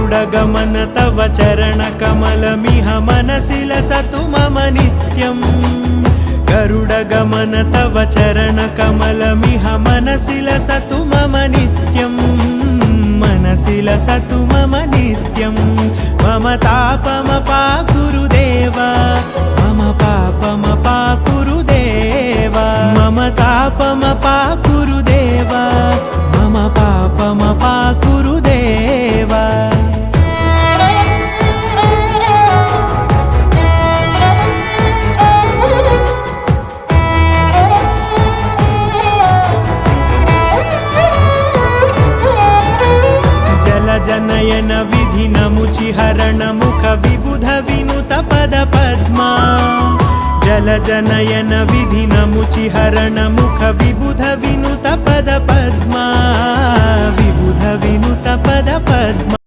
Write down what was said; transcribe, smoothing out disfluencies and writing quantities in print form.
गरुडगमन तव चरणकमलमिह मनसि लसतु मम नित्यम् गरुडगमन तव चरणकमलमिह मनसि लसतु मम नित्यम् मनसि लसतु मम नित्यम् मम तापमपाकुरुदेव मम पापमपाकुरुदेव मम तापमपाकुरुदेव मम पापमपाकुरुदेव जनयन विधिनमुचिहरण मुख विबुध विनुत पद पद्मा जलजनयन विधिनमुचिहरण मुख विबुध विनुत पद पद्मा विबुध विनुत पद पद्मा।